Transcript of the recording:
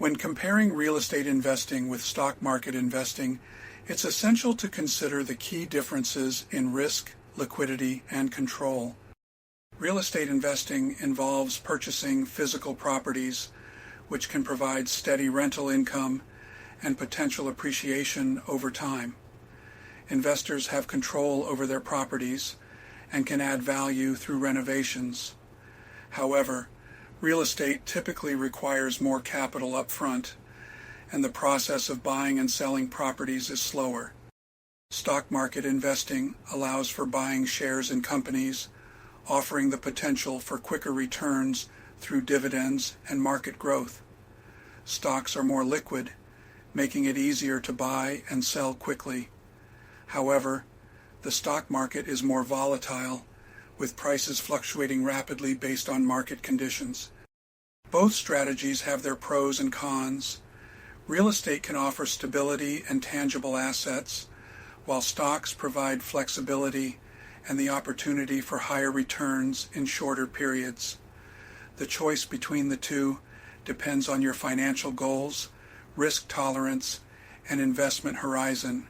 When comparing real estate investing with stock market investing, it's essential to consider the key differences in risk, liquidity, and control. Real estate investing involves purchasing physical properties, which can provide steady rental income and potential appreciation over time. Investors have control over their properties and can add value through renovations. However, real estate typically requires more capital up front, and the process of buying and selling properties is slower. Stock market investing allows for buying shares in companies, offering the potential for quicker returns through dividends and market growth. Stocks are more liquid, making it easier to buy and sell quickly. However, the stock market is more volatile, with prices fluctuating rapidly based on market conditions. Both strategies have their pros and cons. Real estate can offer stability and tangible assets, while stocks provide flexibility and the opportunity for higher returns in shorter periods. The choice between the two depends on your financial goals, risk tolerance, and investment horizon.